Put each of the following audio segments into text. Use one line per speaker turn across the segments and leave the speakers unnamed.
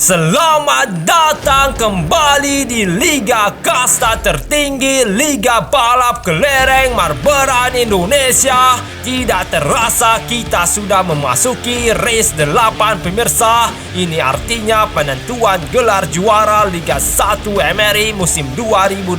Selamat datang kembali di Liga Kasta tertinggi, Liga Balap Kelereng Marberan Indonesia. Tidak terasa kita sudah memasuki race 8 pemirsa. Ini artinya penentuan gelar juara Liga 1 MRI musim 2022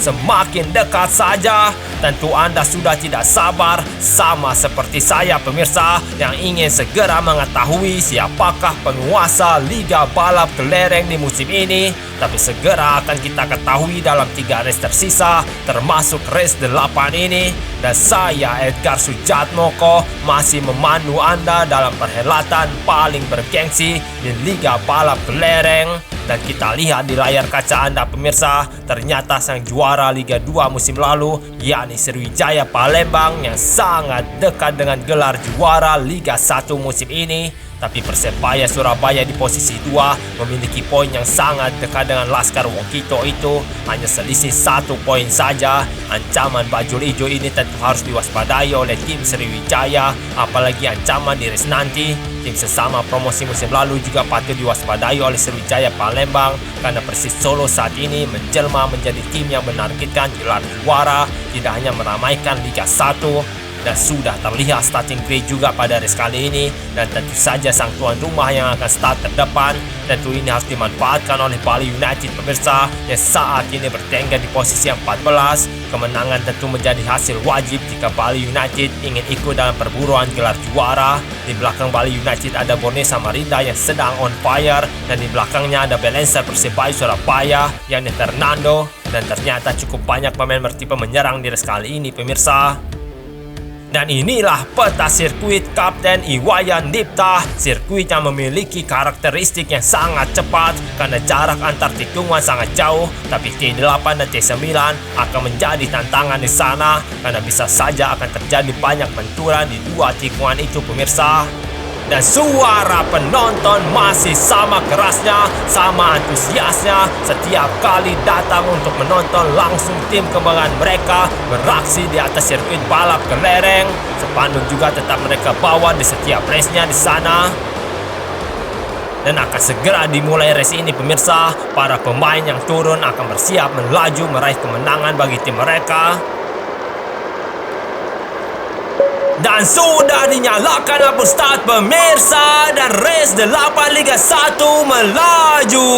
semakin dekat saja. Tentu Anda sudah tidak sabar, sama seperti saya pemirsa, yang ingin segera mengetahui siapakah penguasa Liga Balap Kelereng di musim ini. Tapi segera akan kita ketahui dalam 3 race tersisa, termasuk race 8 ini. Dan saya Edgar Sujatmoko masih memandu Anda dalam perhelatan paling bergengsi di Liga Balap Kelereng. Dan kita lihat di layar kaca Anda pemirsa, ternyata sang juara Liga 2 musim lalu, yakni Sriwijaya Palembang, yang sangat dekat dengan gelar juara Liga 1 musim ini. Tapi Persebaya Surabaya di posisi 2 memiliki poin yang sangat dekat dengan Laskar Wongkito itu, hanya selisih 1 poin saja. Ancaman bajul ijo ini tentu harus diwaspadai oleh tim Sriwijaya, apalagi ancaman di race nanti. Tim sesama promosi musim lalu juga patut diwaspadai oleh Sriwijaya Palembang, karena Persis Solo saat ini menjelma menjadi tim yang menargetkan gelar juara, tidak hanya meramaikan Liga 1. Dan sudah terlihat starting grid juga pada race kali ini. Dan tentu saja sang tuan rumah yang akan start terdepan. Tentu ini harus dimanfaatkan oleh Bali United pemirsa, yang saat ini bertengger di posisi 14. Kemenangan tentu menjadi hasil wajib jika Bali United ingin ikut dalam perburuan gelar juara. Di belakang Bali United ada Borneo Samarinda yang sedang on fire, dan di belakangnya ada balancer Persebaya Surabaya yakni Fernando. Dan ternyata cukup banyak pemain bertipe menyerang di race kali ini pemirsa. Dan inilah peta sirkuit Kapten Iwayan Dipta, sirkuit yang memiliki karakteristik yang sangat cepat karena jarak antar tikungan sangat jauh. Tapi T8 dan T9 akan menjadi tantangan di sana, karena bisa saja akan terjadi banyak benturan di 2 tikungan itu pemirsa. Dan suara penonton masih sama kerasnya, sama antusiasnya. Setiap kali datang untuk menonton langsung tim kebanggaan mereka beraksi di atas sirkuit balap kelereng. Spanduk juga tetap mereka bawa di setiap race-nya di sana. Dan akan segera dimulai race ini pemirsa. Para pemain yang turun akan bersiap melaju meraih kemenangan bagi tim mereka. Dan sudah dinyalakan lampu start pemirsa, dan race 8 Liga 1 melaju.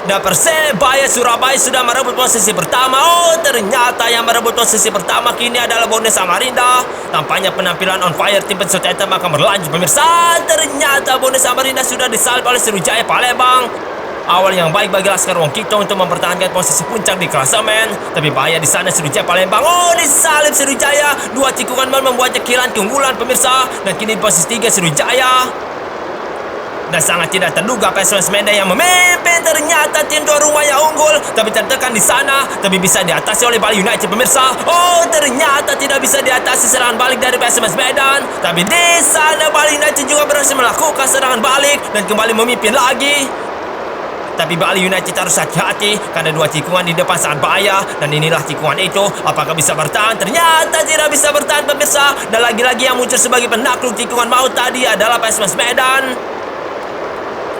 Dan Persebaya Surabaya sudah merebut posisi pertama. Oh, ternyata yang merebut posisi pertama kini adalah Borneo Samarinda. Tampaknya penampilan on fire tim Persoteta akan berlanjut pemirsa. Ternyata Borneo Samarinda sudah disalip oleh Sriwijaya Palembang. Awal yang baik bagi Laskar Wongkito untuk mempertahankan posisi puncak di klasemen. Tapi bahaya di sana Sriwijaya Palembang. Oh, disalip Sriwijaya. 2 tikungan mal membuatnya kehilangan keunggulan pemirsa. Dan kini di posisi 3 Sriwijaya. Dan sangat tidak terduga PSMS Medan yang memimpin. Ternyata tim tuan rumah yang unggul, tapi tertekan di sana. Tapi bisa diatasi oleh Bali United pemirsa. Oh, ternyata tidak bisa diatasi serangan balik dari PSMS Medan. Tapi di sana Bali United juga berhasil melakukan serangan balik dan kembali memimpin lagi. Tapi Bali United harus hati-hati karena 2 tikungan di depan sangat bahaya. Dan inilah tikungan itu, apakah bisa bertahan? Ternyata tidak bisa bertahan pemirsa. Dan lagi-lagi yang muncul sebagai penakluk tikungan maut tadi adalah PSMS Medan.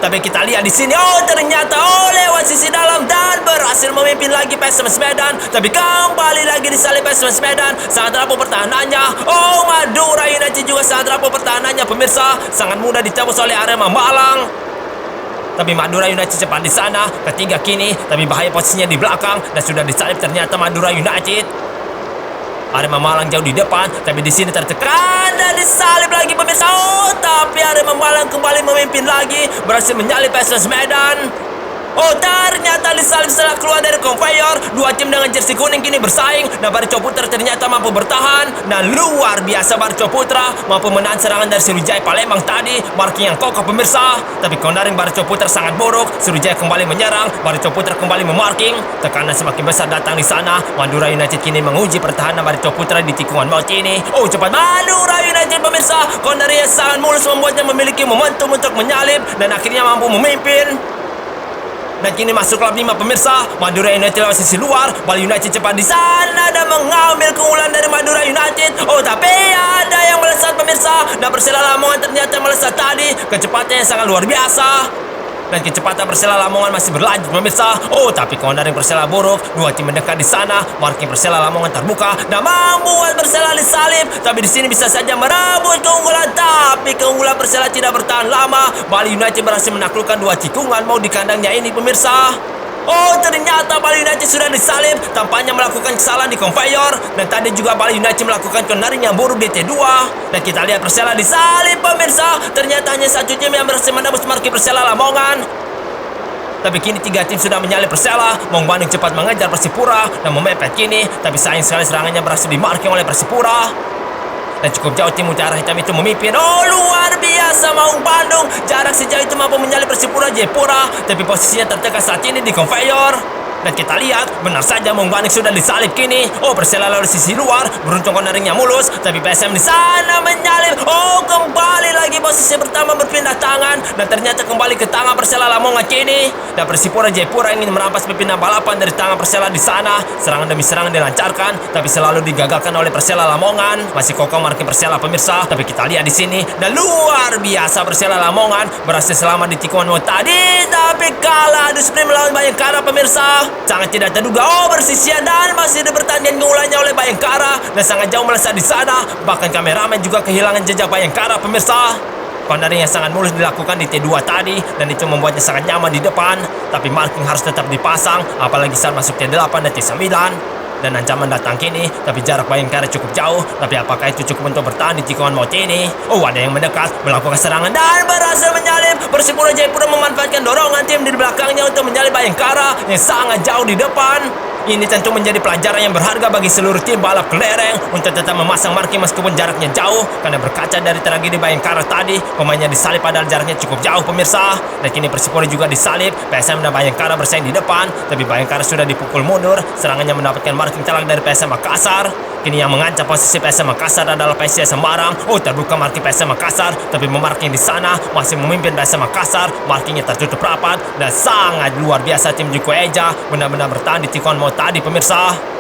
Tapi kita lihat di sini, oh ternyata lewat sisi dalam dan berhasil memimpin lagi PSMS Medan. Tapi kembali lagi disalip PSMS Medan. Sangat rapuh pertahanannya. Oh, Madura United juga sangat rapuh pertahanannya pemirsa. Sangat mudah ditembus oleh Arema Malang. Tapi Madura United cepat di sana, ketiga kini, tapi bahaya posisinya di belakang dan sudah disalip ternyata Madura United. Arema Malang jauh di depan, tapi di sini tertekan dan disalip lagi pemirsa. Oh, tapi Arema Malang kembali memimpin lagi, berhasil menyalip PSMS Medan. Oh, ternyata disalip setelah keluar dari conveyor. 2 tim dengan jersey kuning kini bersaing. Dan Barco Putra ternyata mampu bertahan. Dan luar biasa Barco Putra mampu menahan serangan dari Sriwijaya Palembang tadi. Marking yang kokoh pemirsa. Tapi countering Barco Putra sangat buruk. Sriwijaya kembali menyerang. Barco Putra kembali memarking. Tekanan semakin besar datang di sana. Madura United kini menguji pertahanan Barco Putra di tikungan maut ini. Oh, cepat Madura United pemirsa. Countering yang sangat mulus membuatnya memiliki momentum untuk menyalip. Dan akhirnya mampu memimpin. Dan kini masuk lap 5 pemirsa. Madura United lewat sisi luar. Bali United cepat di sana dan mengambil keunggulan dari Madura United. Oh, tapi ada yang melesat pemirsa. Dan Persela Lamongan ternyata melesat tadi. Kecepatannya sangat luar biasa. Dan kecepatan Persela Lamongan masih berlanjut pemirsa. Oh, tapi keonaran Persela buruk. Dua tim mendekat di sana. Marking Persela Lamongan terbuka dan membuat Persela disalib. Tapi di sini bisa saja merebut keunggulan. Tapi keunggulan Persela tidak bertahan lama. Bali United berhasil menaklukkan dua tikungan mau di kandangnya ini pemirsa. Oh, ternyata Bali United sudah disalib. Tampaknya melakukan kesalahan di conveyor. Dan tadi juga Bali United melakukan keonaran yang buruk di T2. Dan kita lihat Persela disalib pemirsa. Ternyata hanya satu tim yang berhasil menembus marking Persela Lamongan. Tapi kini tiga tim sudah menyalip Persela. Maung Bandung cepat mengejar Persipura dan memepet kini. Tapi sayang sekali serangannya berhasil dimarking oleh Persipura. Dan cukup jauh tim Mutiara Hitam itu memimpin. Oh, luar biasa Maung Bandung. Jarak sejauh itu mampu menyalip Persipura Jayapura. Tapi posisinya tertekan saat ini di conveyor. Dan kita lihat, benar saja Maung Bandung sudah disalip kini. Oh, Persela lalu sisi luar. Beruntung corneringnya mulus. Tapi PSM di sana menyalip. Oh, kembali lagi posisi pertama berpindah tangan. Dan ternyata kembali ke tangan Persela Lamongan kini. Dan Persipura Jayapura ingin merampas pimpinan balapan dari tangan Persela di sana. Serangan demi serangan dilancarkan. Tapi selalu digagalkan oleh Persela Lamongan. Masih kokoh marking Persela pemirsa. Tapi kita lihat di sini. Dan luar biasa Persela Lamongan berhasil selamat di tikungan mau tadi. Tapi kalah adu sprint melawan Bayangkara pemirsa. Sangat tidak terduga. Oh, bersisian dan masih dipertandingkan keunggulannya oleh Bayangkara. Dan sangat jauh melesat di sana. Bahkan kameramen juga kehilangan jejak Bayangkara pemirsa. Cornering yang sangat mulus dilakukan di T2 tadi. Dan itu membuatnya sangat nyaman di depan. Tapi marking harus tetap dipasang. Apalagi saat masuk T8 dan T9. Dan ancaman datang kini. Tapi jarak Bayangkara cukup jauh. Tapi apakah itu cukup untuk bertahan di tikungan maut ini? Oh, ada yang mendekat melakukan serangan dan berhasil menyalip. Persipura Jayapura memanfaatkan dorongan tim di belakangnya untuk menyalip Bayangkara yang sangat jauh di depan. Ini tentu menjadi pelajaran yang berharga bagi seluruh tim balap kelereng untuk tetap memasang marking meskipun jaraknya jauh. Karena berkaca dari tragedi Bayangkara tadi, pemainnya disalip padahal jaraknya cukup jauh pemirsa. Dan kini Persipura juga disalip. PSM dan Bayangkara bersaing di depan. Tapi Bayangkara sudah dipukul mundur. Serangannya mendapatkan marking telak dari PSM Makassar. Kini yang mengancam posisi PSM Makassar adalah PSIS Semarang. Oh, terbuka marking PSM Makassar. Tapi memarking di sana masih memimpin PSM Makassar. Markingnya tertutup rapat. Dan sangat luar biasa tim Joko Eja. Benar-benar bertahan di tikungan mau tadi pemirsa.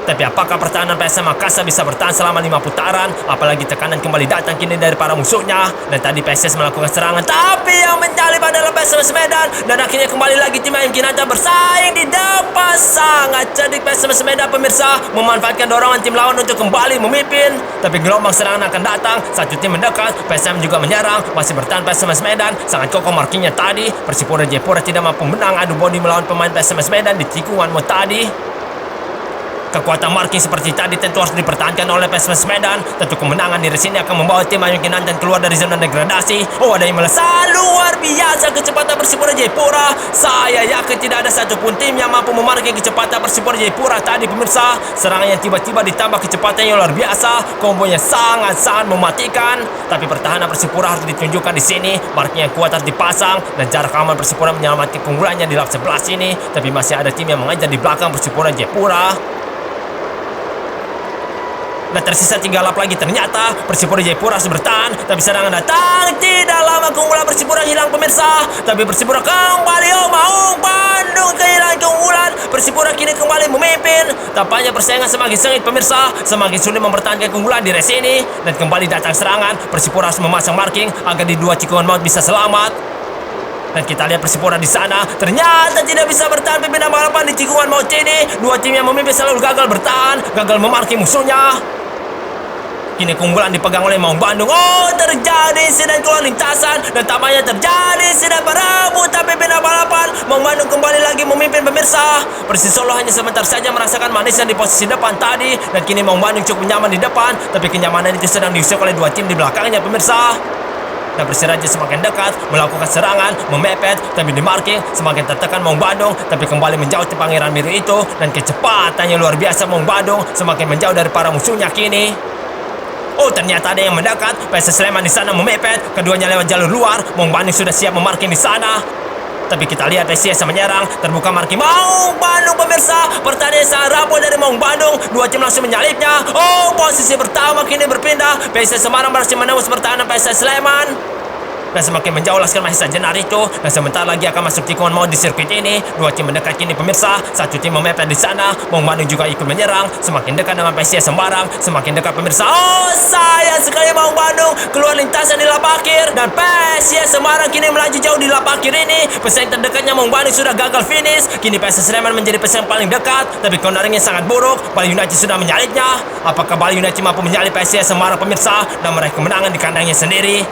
Tapi apakah pertahanan PSM Makassar bisa bertahan selama 5 putaran? Apalagi tekanan kembali datang kini dari para musuhnya. Dan tadi PSS melakukan serangan. Tapi yang menyalip adalah PSMS Medan. Dan akhirnya kembali lagi tim yang Kinanta bersaing di depan. Sangat cerdik PSMS Medan pemirsa. Memanfaatkan dorongan tim lawan untuk kembali memimpin. Tapi gelombang serangan akan datang. Satu tim mendekat. PSM juga menyerang. Masih bertahan PSMS Medan. Sangat kokoh markingnya tadi. Persipura Jayapura tidak mampu menang adu body melawan pemain PSMS Medan di tikungan mau tadi. Kekuatan marking seperti tadi tentu harus dipertahankan oleh PSMS Medan. Tentu kemenangan di sini akan membawa tim Ayun Kinantan keluar dari zona degradasi. Oh, ada yang melesat luar biasa kecepatan Persipura Jayapura. Saya yakin tidak ada satupun tim yang mampu memarking kecepatan Persipura Jayapura tadi pemirsa. Serangan yang tiba-tiba ditambah kecepatan yang luar biasa. Kombonya sangat-sangat mematikan. Tapi pertahanan Persipura harus ditunjukkan di sini. Marking yang kuat harus dipasang. Dan jarak aman Persipura menyelamatkan keunggulannya di lap 11 ini. Tapi masih ada tim yang mengejar di belakang Persipura Jayapura. Dan tersisa 3 lap lagi ternyata Persipura Jayapura harus bertahan. Tapi serangan datang. Tidak lama keunggulan Persipura hilang pemirsa. Tapi Persipura kembali. Oh, Maung Bandung kehilangan keunggulan. Persipura kini kembali memimpin. Tampaknya persaingan semakin sengit pemirsa. Semakin sulit mempertahankan keunggulan di race ini. Dan kembali datang serangan. Persipura harus memasang marking agar di 2 tikungan maut bisa selamat. Dan kita lihat Persipura di sana ternyata tidak bisa bertahan pimpinan balapan di tikungan maut ini. 2 tim yang memimpin selalu gagal bertahan. Gagal memarking musuhnya. Kini keunggulan dipegang oleh Maung Bandung. Oh, terjadi insiden keluar lintasan. Dan tampaknya terjadi insiden perebutan pimpinan balapan. Maung Bandung kembali lagi memimpin pemirsa. Persis Solo hanya sebentar saja merasakan manisnya di posisi depan tadi. Dan kini Maung Bandung cukup nyaman di depan. Tapi kenyamanan itu sedang diusik oleh 2 tim di belakangnya pemirsa. Dan Persiraja semakin dekat melakukan serangan, memepet, tapi di marking semakin tertekan Maung Bandung. Tapi kembali menjauh di Pangeran Biru itu. Dan kecepatannya luar biasa Maung Bandung semakin menjauh dari para musuhnya kini. Oh, ternyata ada yang mendekat. PSS Sleman di sana memepet. Keduanya lewat jalur luar. Maung Bandung sudah siap memarking di sana. Tapi kita lihat PSIS menyerang. Terbuka marking Maung Bandung pemirsa. Pertandingan sangat rapuh dari Maung Bandung. 2 tim langsung menyalipnya. Oh, posisi pertama kini berpindah. PSIS Semarang berhasil menembus pertahanan PSS Sleman. dan semakin menjauh Laskar Mahesa Jenar itu. Dan sebentar lagi akan masuk tikungan maut di sirkuit ini. Dua tim mendekat kini pemirsa. Satu tim memepet di sana. Maung Bandung juga ikut menyerang. Semakin dekat dengan PSIS Semarang. Semakin dekat pemirsa. Oh, sayang sekali Maung Bandung keluar lintasan di lap akhir. Dan PSIS Semarang kini melaju jauh di lap akhir ini. Pesaing terdekatnya Maung Bandung sudah gagal finish. Kini PSIS Sleman menjadi pesaing paling dekat. Tapi corneringnya sangat buruk. Bali United sudah menyalitnya. Apakah Bali United mampu menyalip PSIS Semarang pemirsa dan meraih kemenangan di kandangnya sendiri?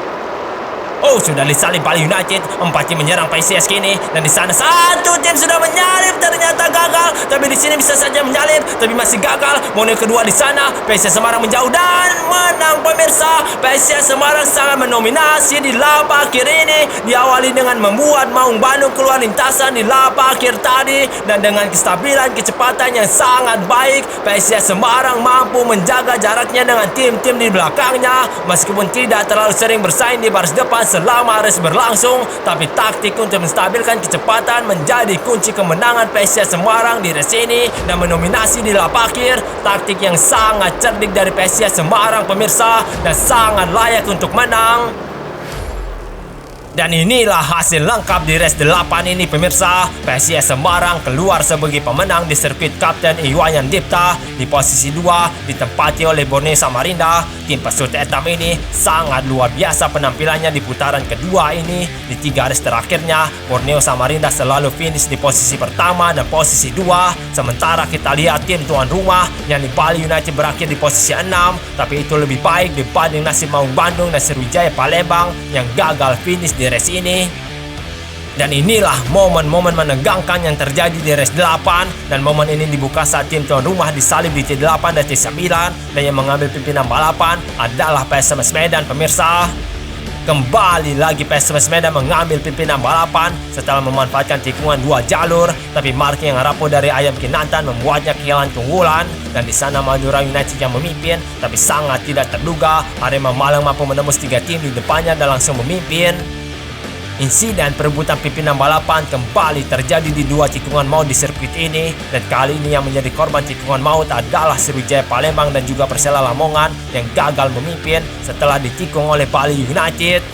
Oh, sudah disalip Bali United. 4 tim menyerang PSIS kini. Dan di sana satu tim sudah menyalip. Ternyata gagal. Tapi di sini bisa saja menyalip. Tapi masih gagal. Mono kedua di sana. PSIS Semarang menjauh dan menang pemirsa. PSIS Semarang sangat mendominasi di lap akhir ini. Diawali dengan membuat Maung Bandung keluar lintasan di lap akhir tadi. Dan dengan kestabilan kecepatan yang sangat baik, PSIS Semarang mampu menjaga jaraknya dengan tim-tim di belakangnya. Meskipun tidak terlalu sering bersaing di baris depan selama race berlangsung, tapi taktik untuk menstabilkan kecepatan menjadi kunci kemenangan PSIS Semarang di race ini dan mendominasi di lap akhir. Taktik yang sangat cerdik dari PSIS Semarang pemirsa dan sangat layak untuk menang. Dan inilah hasil lengkap di race 8 ini pemirsa. PSIS Semarang keluar sebagai pemenang di sirkuit Kapten Iwayan Dipta. Di posisi 2 ditempati oleh Borneo Samarinda. Tim peserta etam ini sangat luar biasa penampilannya di putaran kedua ini. Di 3 race terakhirnya Borneo Samarinda selalu finish di posisi pertama dan posisi 2. Sementara kita lihat tim tuan rumah yang di Bali United berakhir di posisi 6. Tapi itu lebih baik dibanding nasib Maung Bandung dan Sriwijaya Palembang yang gagal finish di race ini. Dan inilah momen-momen menegangkan yang terjadi di race 8. Dan momen ini dibuka saat tim tuan rumah disalip di T8 dan T9. Dan yang mengambil pimpinan balapan adalah PSMS Medan pemirsa. Kembali lagi PSMS Medan mengambil pimpinan balapan setelah memanfaatkan tikungan 2 jalur. Tapi marking yang rapuh dari Ayam Kinantan membuatnya kehilangan keunggulan. Dan di sana Madura United yang memimpin. Tapi sangat tidak terduga Arema Malang mampu menembus 3 tim di depannya dan langsung memimpin. Insiden perebutan pimpinan balapan kembali terjadi di 2 tikungan maut di sirkuit ini. Dan kali ini yang menjadi korban tikungan maut adalah Sriwijaya Palembang dan juga Persela Lamongan yang gagal memimpin setelah ditikung oleh Bali United.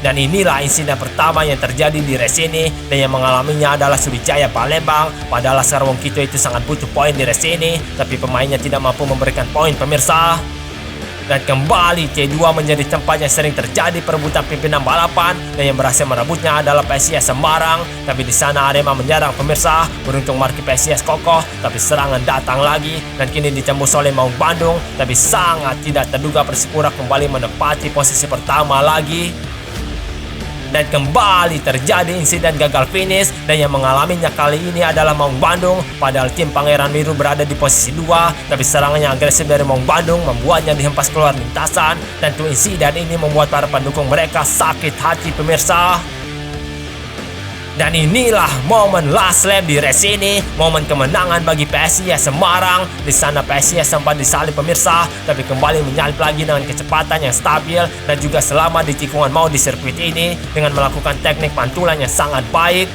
Dan inilah insiden pertama yang terjadi di race ini. Dan yang mengalaminya adalah Sriwijaya Palembang. Padahal Laskar Wong Kito itu sangat butuh poin di race ini, tapi pemainnya tidak mampu memberikan poin pemirsa. Dan kembali T2 menjadi tempat yang sering terjadi perebutan pimpinan balapan. Dan yang berhasil merebutnya adalah PSIS Semarang. Tapi di sana Arema menyerang pemirsa. Beruntung marki PSIS kokoh, tapi serangan datang lagi. Dan kini ditembus oleh Maung Bandung. Tapi sangat tidak terduga Persipura kembali menempati posisi pertama lagi. Dan kembali terjadi insiden gagal finish. Dan yang mengalaminya kali ini adalah Maung Bandung. Padahal tim Pangeran Biru berada di posisi 2. Tapi serangan yang agresif dari Maung Bandung membuatnya dihempas keluar lintasan. Dan insiden ini membuat para pendukung mereka sakit hati pemirsa. Dan inilah momen last lap di race ini. Momen kemenangan bagi PSIS Semarang. Di sana PSIS sempat disalip pemirsa, tapi kembali menyalip lagi dengan kecepatan yang stabil. Dan juga selama di tikungan maut di sirkuit ini dengan melakukan teknik pantulan yang sangat baik.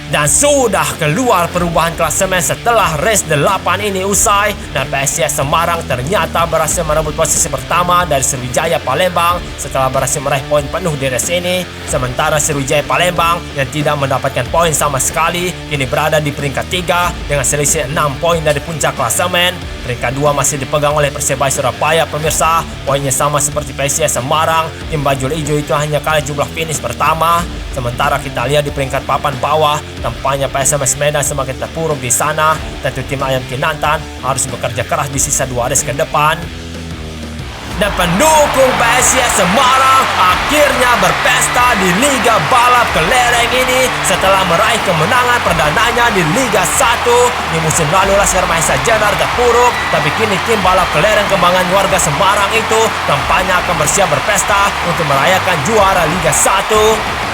Dan sudah keluar perubahan klasemen setelah race 8 ini usai. Dan PSIS Semarang ternyata berhasil merebut posisi pertama dari Sriwijaya Palembang setelah berhasil meraih poin penuh di race ini. Sementara Sriwijaya Palembang yang tidak mendapatkan poin sama sekali kini berada di peringkat 3 dengan selisih 6 poin dari puncak klasemen. Peringkat 2 masih dipegang oleh Persebaya Surabaya pemirsa. Poinnya sama seperti PSIS Semarang. Tim bajul hijau itu hanya kalah jumlah finish pertama. Sementara kita lihat di peringkat papan bawah, tampaknya PSMS Medan semakin terpuruk di sana. Tentu tim Ayam Kinantan harus bekerja keras di sisa 2 race ke depan. Dan pendukung PSIS Semarang akhirnya berpesta di Liga Balap Kelereng ini setelah meraih kemenangan perdananya di Liga 1. Di musim lalu Laskar Mahesa Jenar terpuruk, tapi kini tim balap kelereng kembangan warga Semarang itu tampaknya akan bersiap berpesta untuk merayakan juara Liga 1.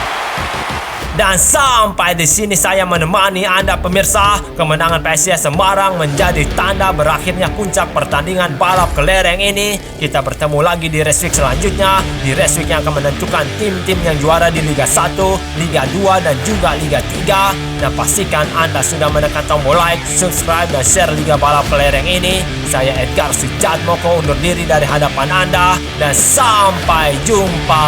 Dan sampai di sini saya menemani Anda pemirsa. Kemenangan PSIS Semarang menjadi tanda berakhirnya puncak pertandingan balap kelereng ini. Kita bertemu lagi di race week selanjutnya. Di race week yang akan menentukan tim-tim yang juara di Liga 1, Liga 2 dan juga Liga 3. Dan pastikan Anda sudah menekan tombol like, subscribe dan share Liga Balap Kelereng ini. Saya Edgar Sujatmoko undur diri dari hadapan Anda dan sampai jumpa.